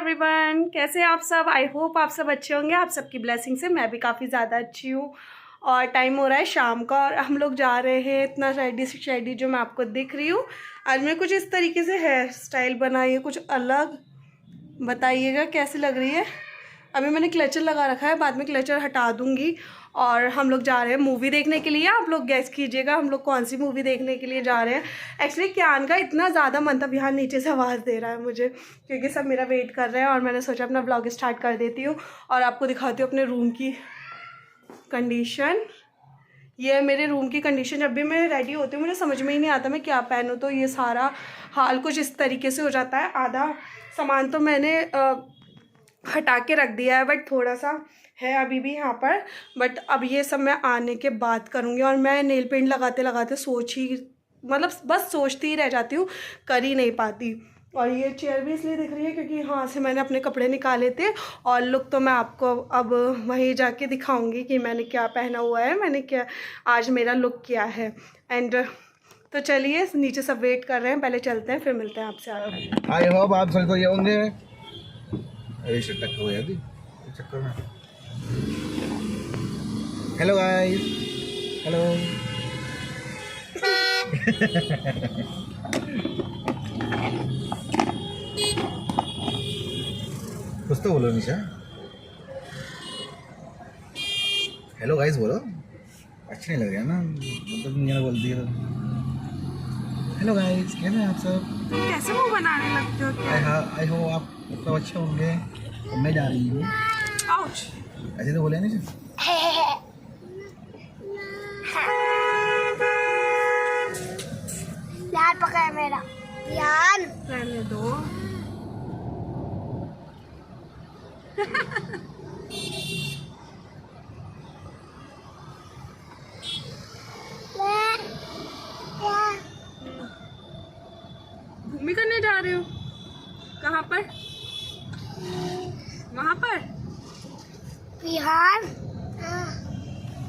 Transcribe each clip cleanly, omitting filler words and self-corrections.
Everyone, कैसे हैं आप सब। आई होप आप सब अच्छे होंगे। आप सबकी ब्लेसिंग से मैं भी काफ़ी ज़्यादा अच्छी हूँ। और टाइम हो रहा है शाम का और हम लोग जा रहे हैं इतना रेडी जो मैं आपको दिख रही हूँ। आज मैं कुछ इस तरीके से हेयर स्टाइल बनाई है, कुछ अलग। बताइएगा कैसी लग रही है। अभी मैंने क्लचर लगा रखा है, बाद में क्लचर हटा दूँगी। और हम लोग जा रहे हैं मूवी देखने के लिए। आप लोग गेस कीजिएगा हम लोग कौन सी मूवी देखने के लिए जा रहे हैं। एक्चुअली क्यान का इतना ज़्यादा मन था, यहाँ नीचे से आवाज़ दे रहा है मुझे क्योंकि सब मेरा वेट कर रहे हैं। और मैंने सोचा अपना ब्लॉग स्टार्ट कर देती हूँ और आपको दिखाती हूँ अपने रूम की कंडीशन। ये है मेरे रूम की कंडीशन। जब भी मैं रेडी होती हूँ मुझे समझ में ही नहीं आता मैं क्या पहनूँ, तो ये सारा हाल कुछ इस तरीके से हो जाता है। आधा सामान तो मैंने हटा के रख दिया है, बट थोड़ा सा है अभी भी यहाँ पर। बट अब ये सब मैं आने के बाद करूँगी। और मैं नेल पेंट लगाते लगाते बस सोचती ही रह जाती हूँ, कर ही नहीं पाती। और ये चेयर भी इसलिए दिख रही है क्योंकि यहाँ से मैंने अपने कपड़े निकाले थे। और लुक तो मैं आपको अब वहीं जाके दिखाऊंगी कि मैंने क्या पहना हुआ है, मैंने क्या आज मेरा लुक क्या है। एंड तो चलिए, नीचे सब वेट कर रहे हैं, पहले चलते हैं फिर मिलते हैं आपसे। आई होप आप सभी को ये होंगे। चक्कर में हेलो गाइस, हेलो। कुछ तो बोलो निशा। हेलो गाइस बोलो, अच्छी नहीं लग रही है ना, मतलब नहीं बोल दिया तो। हेलो गाइस, कैसे हैं आप सब? कैसे मुँह बनाने लगते हो क्या? आई होप आप सब अच्छे होंगे। मैं जा रही हूँ। आउच। ऐसे तो बोले नहीं। यार पकड़ मेरा यार, रहने दो। घूमी करने जा रहे हो? कहाँ पर? वहाँ पर? बिहार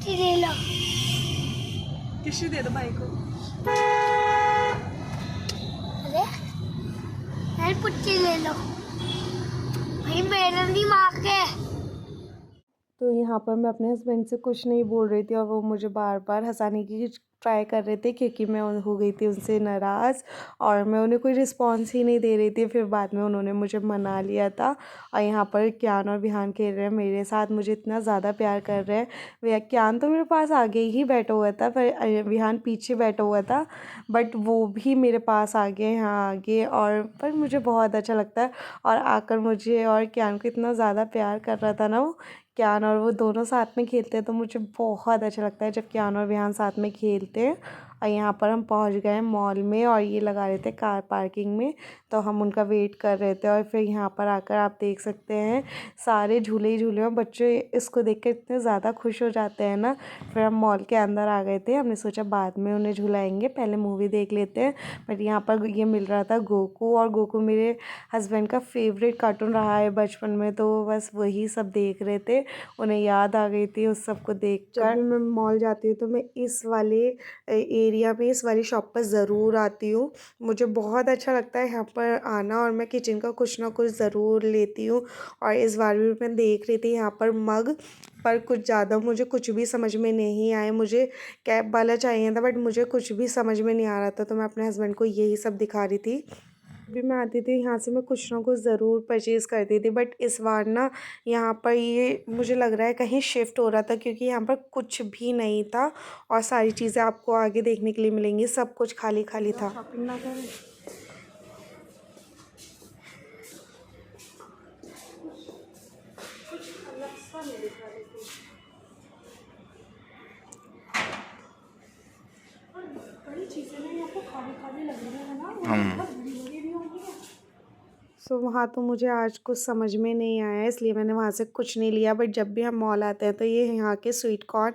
ले लो। किसी दे दो भाई को। अरे यार पुच्ची ले लो भाई, मेरे नहीं मांगे। तो यहाँ पर मैं अपने हस्बैंड से कुछ नहीं बोल रही थी और वो मुझे बार बार हंसाने की ट्राई कर रहे थे क्योंकि मैं हो गई थी उनसे नाराज़ और मैं उन्हें कोई रिस्पॉन्स ही नहीं दे रही थी। फिर बाद में उन्होंने मुझे मना लिया था। और यहाँ पर क्यान और विहान खेल रहे हैं मेरे साथ, मुझे इतना ज़्यादा प्यार कर रहे हैं। क्यान तो मेरे पास आगे ही बैठा हुआ था, पर विहान पीछे बैठा हुआ था, बट वो भी मेरे पास आ गए यहाँ आगे। और पर मुझे बहुत अच्छा लगता है। और आकर मुझे और क्यान को इतना ज़्यादा प्यार कर रहा था ना वो क्यान, और वो दोनों साथ में खेलते हैं तो मुझे बहुत अच्छा लगता है जब क्यान और विहान साथ में खेलते हैं। और यहाँ पर हम पहुँच गए मॉल में और ये लगा रहे थे कार पार्किंग में, तो हम उनका वेट कर रहे थे। और फिर यहाँ पर आकर आप देख सकते हैं सारे झूले ही झूले, और बच्चे इसको देख कर इतने ज़्यादा खुश हो जाते हैं ना। फिर हम मॉल के अंदर आ गए थे, हमने सोचा बाद में उन्हें झुलाएंगे, पहले मूवी देख लेते हैं। बट यहाँ पर ये मिल रहा था गोकू, और गोकू मेरे हस्बैंड का फेवरेट कार्टून रहा है बचपन में, तो बस वही सब देख रहे थे। उन्हें याद आ गई थी उस सब को देख कर। जब भी मैं मॉल जाती हूँ तो मैं इस वाले एरिया में, इस वाली शॉप पर ज़रूर आती हूँ। मुझे बहुत अच्छा लगता है यहाँ पर आना, और मैं किचन का कुछ ना कुछ ज़रूर लेती हूँ। और इस बार भी मैं देख रही थी यहाँ पर मग, पर कुछ ज़्यादा मुझे कुछ भी समझ में नहीं आए। मुझे कैप वाला चाहिए था बट मुझे कुछ भी समझ में नहीं आ रहा था, तो मैं अपने हस्बैंड को यही सब दिखा रही थी। भी मैं आती थी यहाँ से मैं कुछ ना कुछ ज़रूर परचेज़ करती थी, बट इस बार ना यहाँ पर ये मुझे लग रहा है कहीं शिफ्ट हो रहा था क्योंकि यहाँ पर कुछ भी नहीं था। और सारी चीज़ें आपको आगे देखने के लिए मिलेंगी, सब कुछ खाली खाली था। शॉपिंग ना करें। वहाँ तो मुझे आज कुछ समझ में नहीं आया, इसलिए मैंने वहाँ से कुछ नहीं लिया। बट जब भी हम मॉल आते हैं तो ये यहाँ के स्वीट कॉर्न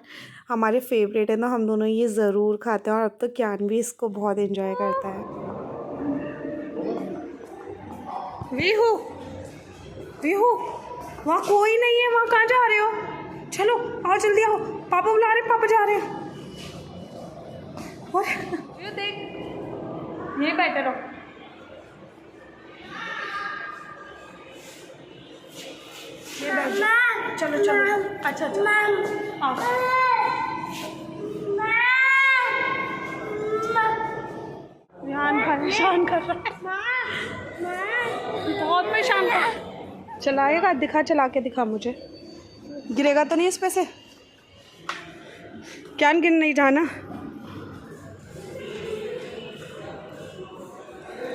हमारे फेवरेट है ना, हम दोनों ये ज़रूर खाते हैं। और अब तो क्यान भी इसको बहुत एंजॉय करता है। वीहू वीहू, वहाँ कोई नहीं है, वहाँ कहाँ जा रहे हो? चलो आओ जल्दी आओ, पापा बुला रहे, पापा जा रहे हैं। और ये देख, ये बैठे रहो। बैठ जाओ। चलो चलो। अच्छा अच्छा आओ। ध्यान परेशान कर रहा है, बहुत परेशान कर रहा है। चलाएगा, दिखा, चला के दिखा मुझे। गिरेगा तो नहीं इस पे से? क्या गिर नहीं जाना?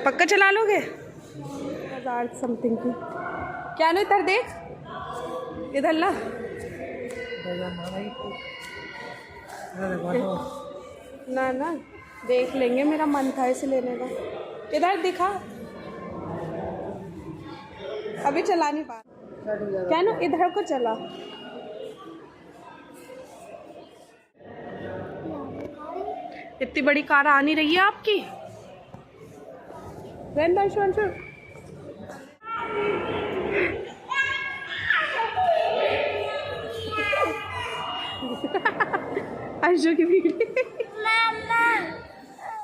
पक्का चला लोगे? 1000 समथिंग की। क्या नो, इधर देख, इधर ला। ना ना देख लेंगे, मेरा मन था इसे लेने का। इधर दिखा, अभी चला नहीं पा। क्या नो, इधर को चला। इतनी बड़ी कार आ नहीं रही है आपकी। अंशु की वीडियो।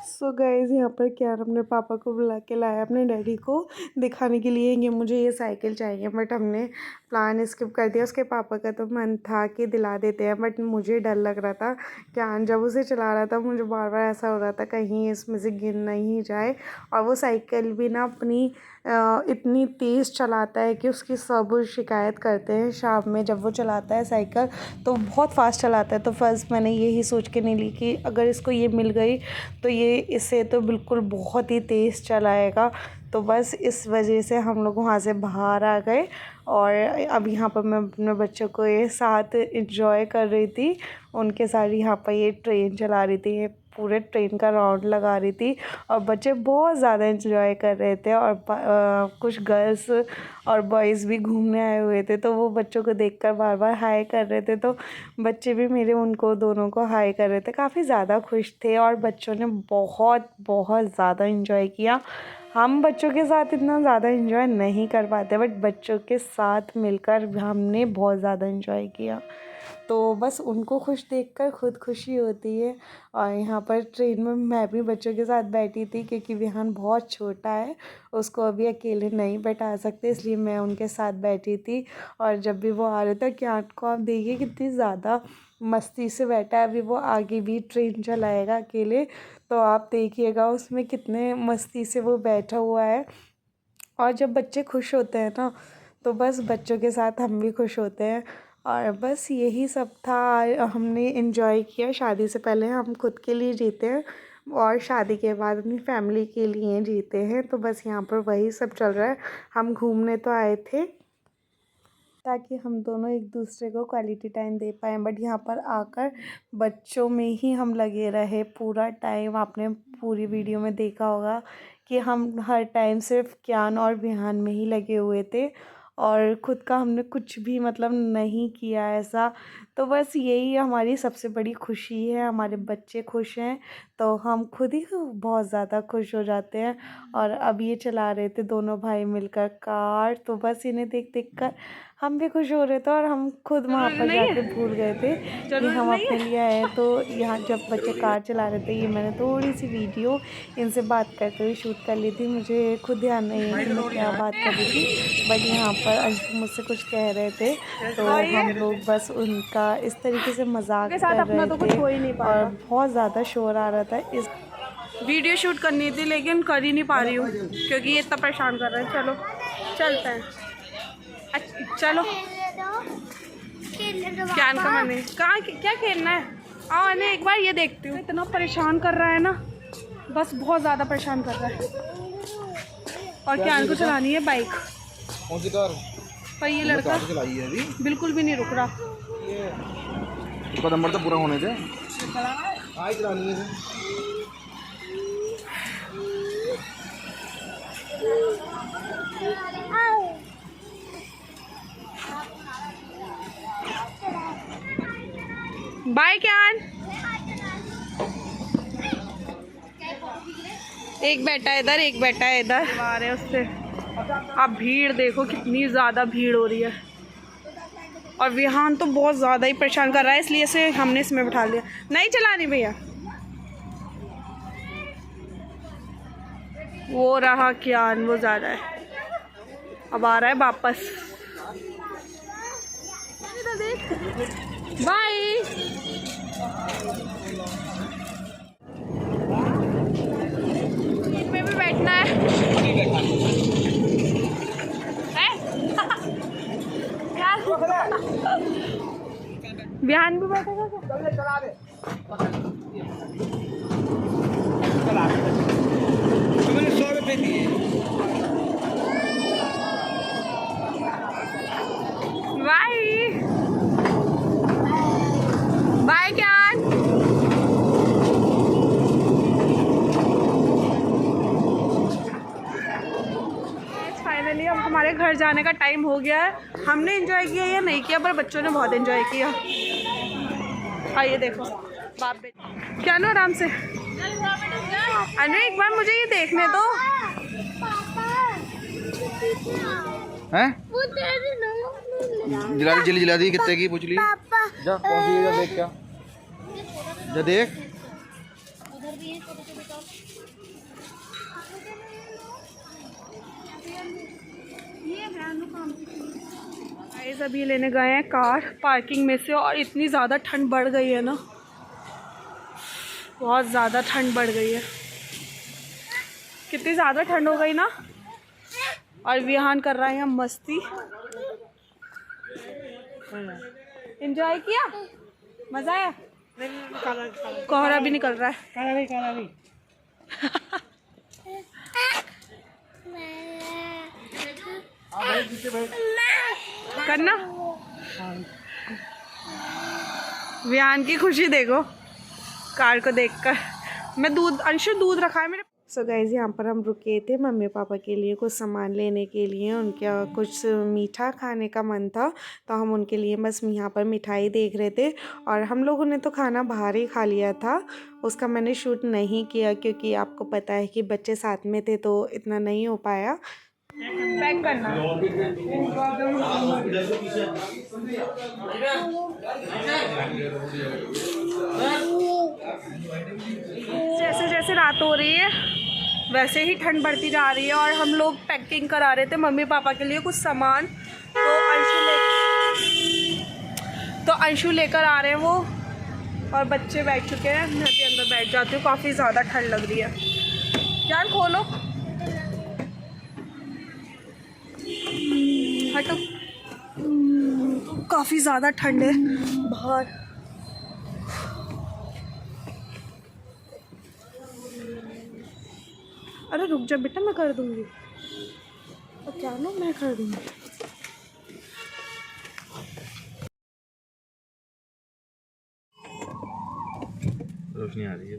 सो गाइस, यहाँ पर क्या अपने पापा को बुला के लाया अपने डैडी को दिखाने के लिए। ये मुझे ये साइकिल चाहिए, बट हमने प्लान स्किप कर दिया। उसके पापा का तो मन था कि दिला देते हैं, बट मुझे डर लग रहा था। क्या जब उसे चला रहा था मुझे बार बार ऐसा हो रहा था कहीं इसमें से गिर नहीं जाए। और वो साइकिल भी ना अपनी इतनी तेज़ चलाता है कि उसकी सब शिकायत करते हैं। शाम में जब वो चलाता है साइकिल तो बहुत फास्ट चलाता है। तो फर्स्ट मैंने यही सोच के नहीं ली कि अगर इसको ये मिल गई तो ये इससे तो बिल्कुल बहुत ही तेज़ चलाएगा। तो बस इस वजह से हम लोग वहाँ से बाहर आ गए। और अब यहाँ पर मैं अपने बच्चों को ये साथ इंजॉय कर रही थी। उनके साथ यहाँ पर ये ट्रेन चला रही थी, ये पूरे ट्रेन का राउंड लगा रही थी। और बच्चे बहुत ज़्यादा इंजॉय कर रहे थे। और कुछ गर्ल्स और बॉयज़ भी घूमने आए हुए थे, तो वो बच्चों को देखकर बार बार हाय कर रहे थे। तो बच्चे भी मेरे उनको दोनों को हाय कर रहे थे, काफ़ी ज़्यादा खुश थे। और बच्चों ने बहुत बहुत ज़्यादा इंजॉय किया। हम बच्चों के साथ इतना ज़्यादा इंजॉय नहीं कर पाते, बट बच्चों के साथ मिलकर हमने बहुत ज़्यादा इंजॉय किया। तो बस उनको खुश देखकर खुद खुशी होती है। और यहाँ पर ट्रेन में मैं भी बच्चों के साथ बैठी थी, क्योंकि विहान बहुत छोटा है, उसको अभी अकेले नहीं बैठा सकते, इसलिए मैं उनके साथ बैठी थी। और जब भी वो आ रहे थे, क्या को आप देखिए कितनी ज़्यादा मस्ती से बैठा है। अभी वो आगे भी ट्रेन चलाएगा अकेले, तो आप देखिएगा उसमें कितने मस्ती से वो बैठा हुआ है। और जब बच्चे खुश होते हैं ना, तो बस बच्चों के साथ हम भी खुश होते हैं। और बस यही सब था, हमने इन्जॉय किया। शादी से पहले हम खुद के लिए जीते हैं और शादी के बाद अपनी फैमिली के लिए जीते हैं। तो बस यहाँ पर वही सब चल रहा है। हम घूमने तो आए थे ताकि हम दोनों एक दूसरे को क्वालिटी टाइम दे पाएँ, बट यहाँ पर आकर बच्चों में ही हम लगे रहे पूरा टाइम। आपने पूरी वीडियो में देखा होगा कि हम हर टाइम सिर्फ कियान और विहान में ही लगे हुए थे, और ख़ुद का हमने कुछ भी मतलब नहीं किया ऐसा। तो बस यही हमारी सबसे बड़ी खुशी है। हमारे बच्चे खुश हैं तो हम खुद ही बहुत ज़्यादा खुश हो जाते हैं। और अब ये चला रहे थे दोनों भाई मिलकर कार, तो बस इन्हें देख देख कर हम भी खुश हो रहे थे। और हम खुद वहाँ पर जाके भूल गए थे कि हम अपने लिए आए हैं। तो यहाँ जब बच्चे कार चला रहे थे, ये मैंने थोड़ी सी वीडियो इनसे बात करते हुए शूट कर ली थी। मुझे खुद ध्यान नहीं है कि मैं क्या बात कर रही थी, बट यहाँ पर अंशु मुझसे कुछ कह रहे थे, तो हम लोग बस उनका इस तरीके से मजाक कर रहे थे। और बहुत ज़्यादा शोर आ रहा था। इस वीडियो शूट करनी थी लेकिन कर ही नहीं पा रही हूँ क्योंकि ये इतना परेशान कर रहा है। चलो चलते हैं। चलो क्या का मन है, कहाँ क्या खेलना है? आओ अने एक बार ये देखती हूँ। इतना परेशान कर रहा है ना, बस बहुत ज़्यादा परेशान कर रहा है। और क्या को चलानी है बाइक। कौन सी कार? पर ये लड़का चलाई है अभी, बिल्कुल भी नहीं रुक रहा। नंबर तो पूरा होने थे, आज चलानी है। बाय क्यान। एक बैठा है इधर, एक बैठा है इधर। आ रहे उससे। अब भीड़ देखो कितनी ज़्यादा भीड़ हो रही है। और विहान तो बहुत ज़्यादा ही परेशान कर रहा है, इसलिए से हमने इसमें बिठा लिया। नहीं चलानी भैया। वो रहा क्यान, वो ज़्यादा है। अब आ रहा है वापस। उधर देख। बाय। सीट में भी बैठना है? बिहान भी बैठेगा क्या? मैंने 100 रुपये दिए। बाय बाय ज्ञान। फाइनली अब हमारे घर जाने का टाइम हो गया है। हमने एंजॉय किया या नहीं किया, पर बच्चों ने बहुत एंजॉय किया। आइए देखो बाप बेटा क्या लो आराम से। अनु एक बार मुझे ये देखने दो। हैं? जिला दी कितने की पूछ ली? जा कौन सी जगह देख क्या? जा देख। गाइस अभी लेने गए हैं कार पार्किंग में से, और इतनी ज़्यादा ठंड बढ़ गई है ना, बहुत ज़्यादा ठंड बढ़ गई है। कितनी ज़्यादा ठंड हो गई ना। और विहान कर रहा है यहाँ मस्ती। एंजॉय किया, मज़ा आया। कोहरा भी निकल रहा है। काला भी। करना। विहान की खुशी देखो कार को देखकर। मैं अंशु दूध रखा है मेरे। सो गाइस यहाँ पर हम रुके थे मम्मी पापा के लिए कुछ सामान लेने के लिए। उनका कुछ मीठा खाने का मन था, तो हम उनके लिए बस यहाँ पर मिठाई देख रहे थे। और हम लोगों ने तो खाना बाहर ही खा लिया था, उसका मैंने शूट नहीं किया क्योंकि आपको पता है कि बच्चे साथ में थे तो इतना नहीं हो पाया। पैक करना। जैसे जैसे रात हो रही है वैसे ही ठंड बढ़ती जा रही है, और हम लोग पैकिंग करा रहे थे मम्मी पापा के लिए कुछ सामान। तो अंशु लेकर आ रहे हैं वो, और बच्चे बैठ चुके हैं। मैं भी अंदर बैठ जाती हूँ, काफ़ी ज़्यादा ठंड लग रही है। यार खोलो, हटो, काफ़ी ज़्यादा ठंड है बाहर। अरे रुक जा बेटा, मैं कर दूंगी। और क्या लो, मैं कर दूंगी। रोशनी आ रही है।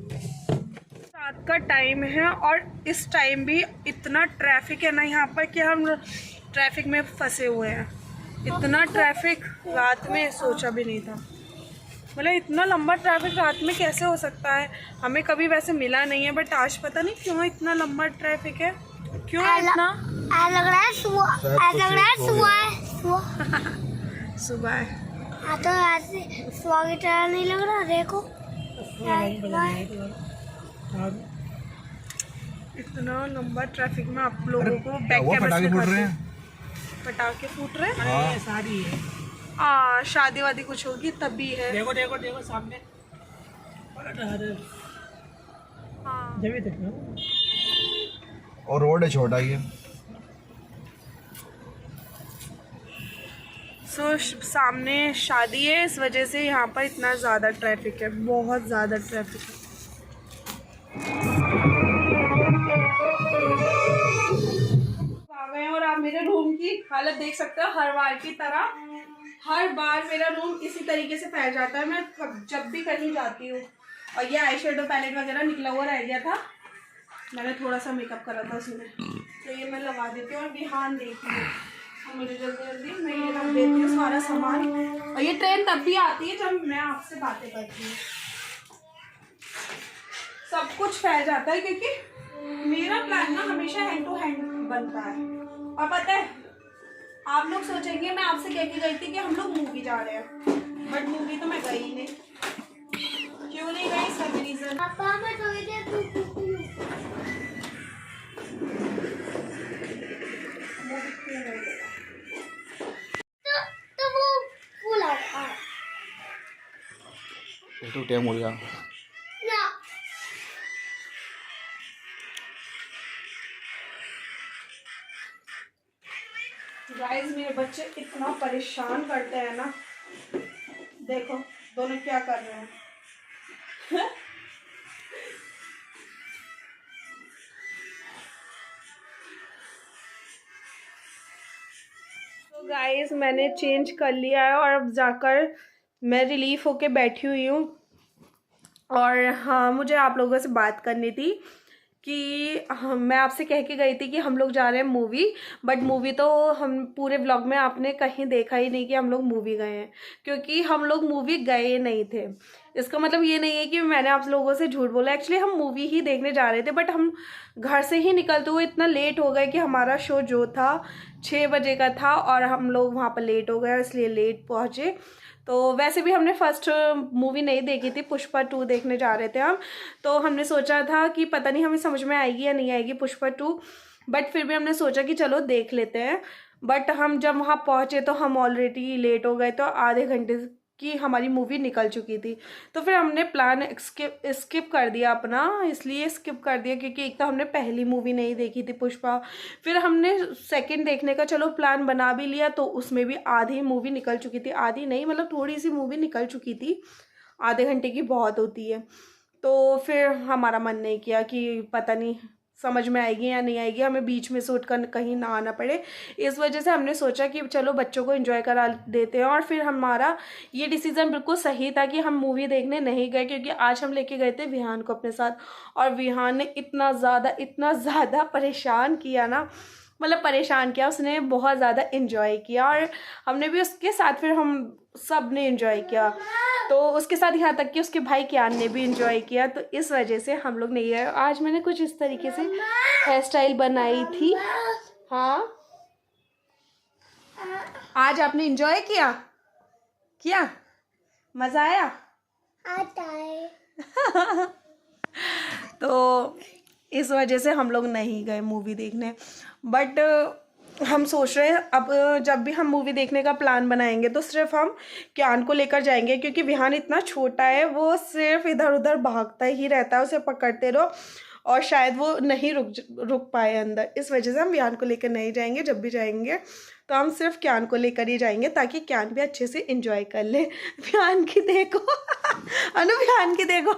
रात का टाइम है और इस टाइम भी इतना ट्रैफिक है ना यहाँ पर कि हम ट्रैफिक में फंसे हुए हैं। इतना ट्रैफिक रात में सोचा भी नहीं था। मतलब इतना लंबा ट्रैफिक रात में कैसे हो सकता है, हमें कभी वैसे मिला नहीं है। बट आज पता नहीं क्यों इतना लंबा ट्रैफिक है, क्यों है इतना। लग रहा है सुबह, सुबह सुबह है। हाँ तो ऐसे सुबह की तरह नहीं लग रहा, देखो इतना लंबा ट्रैफिक में आप लोगों को बैक कैमरा से पटाखे फूट रहे हैं। साड़ी है। शादी वादी कुछ होगी तभी है। देखो देखो देखो सामने। हाँ जब देखो। और रोड है छोटा ही है। सामने शादी है, इस वजह से यहाँ पर इतना ज़्यादा ट्रैफिक है, बहुत ज़्यादा ट्रैफिक है। आ गए और आप मेरे रूम की हालत देख सकते हो। हर बार की तरह हर बार मेरा रूम इसी तरीके से फैल जाता है, मैं जब भी कहीं जाती हूँ। और ये आई शेडो पैलेट वगैरह निकला हुआ रह गया था, मैंने थोड़ा सा मेकअप करा था उसमें, तो ये मैं लगा देती हूँ। और बिहान देखती हूँ और मुझे जल्दी जल्दी मैं ये रख देती हूँ सारा सामान। और ये ट्रेन तब भी आती है जब मैं आपसे बातें करती हूँ। सब कुछ फैल जाता है क्योंकि मेरा प्लान ना हमेशा हैंड टू हैंड बनता है। और पता है आप लोग सोचेंगे मैं आपसे कह के गई थी कि हम लोग मूवी जा रहे हैं, बट मूवी तो मैं गई ही नहीं। क्यों नहीं गई, सब रीजन। तो वो फूल आता तो टाइम हो गया। ना गाइस मेरे बच्चे इतना परेशान करते हैं ना, देखो दोनों क्या कर रहे हैं। तो गाइस मैंने चेंज कर लिया है और अब जाकर मैं रिलीफ होके बैठी हुई हूँ। और हाँ, मुझे आप लोगों से बात करनी थी कि मैं आपसे कह के गई थी कि हम लोग जा रहे हैं मूवी, बट मूवी तो हम पूरे व्लॉग में आपने कहीं देखा ही नहीं कि हम लोग मूवी गए हैं, क्योंकि हम लोग मूवी गए नहीं थे। इसका मतलब ये नहीं है कि मैंने आप लोगों से झूठ बोला, एक्चुअली हम मूवी ही देखने जा रहे थे, बट हम घर से ही निकलते हुए इतना लेट हो गए कि हमारा शो जो था 6 बजे का था और हम लोग वहाँ पर लेट हो गए, इसलिए लेट पहुँचे। तो वैसे भी हमने फर्स्ट मूवी नहीं देखी थी, पुष्पा 2 देखने जा रहे थे हम। तो हमने सोचा था कि पता नहीं हमें समझ में आएगी या नहीं आएगी पुष्पा 2, बट फिर भी हमने सोचा कि चलो देख लेते हैं। बट हम जब वहाँ पहुँचे तो हम ऑलरेडी लेट हो गए, तो आधे घंटे की हमारी मूवी निकल चुकी थी। तो फिर हमने प्लान स्किप कर दिया अपना, इसलिए स्किप कर दिया क्योंकि एक तो हमने पहली मूवी नहीं देखी थी पुष्पा, फिर हमने सेकंड देखने का चलो प्लान बना भी लिया, तो उसमें भी आधी मूवी निकल चुकी थी, आधी नहीं मतलब थोड़ी सी मूवी निकल चुकी थी, आधे घंटे की बहुत होती है। तो फिर हमारा मन नहीं किया कि पता नहीं समझ में आएगी या नहीं आएगी, हमें बीच में से उठकर कहीं ना आना पड़े, इस वजह से हमने सोचा कि चलो बच्चों को एंजॉय करा देते हैं। और फिर हमारा ये डिसीज़न बिल्कुल सही था कि हम मूवी देखने नहीं गए, क्योंकि आज हम लेके गए थे विहान को अपने साथ, और विहान ने इतना ज़्यादा परेशान किया ना, मतलब परेशान किया, उसने बहुत ज़्यादा इन्जॉय किया और हमने भी उसके साथ, फिर हम सब ने इन्जॉय किया। तो उसके साथ यहाँ तक कि उसके भाई कियान ने भी इन्जॉय किया, तो इस वजह से हम लोग नहीं गए। आज मैंने कुछ इस तरीके से हेयर स्टाइल बनाई थी। हाँ, आज आपने इन्जॉय किया? मज़ा आया? आता है। तो इस वजह से हम लोग नहीं गए मूवी देखने। बट हम सोच रहे हैं अब जब भी हम मूवी देखने का प्लान बनाएंगे तो सिर्फ हम कियान को लेकर जाएंगे, क्योंकि विहान इतना छोटा है, वो सिर्फ इधर उधर भागता ही रहता है, उसे पकड़ते रहो और शायद वो नहीं रुक पाए अंदर। इस वजह से हम विहान को लेकर नहीं जाएंगे, जब भी जाएंगे तो हम सिर्फ कियान को लेकर ही जाएंगे, ताकि कियान भी अच्छे से एंजॉय कर ले। विहान की देखो अनु, विहान की देखो।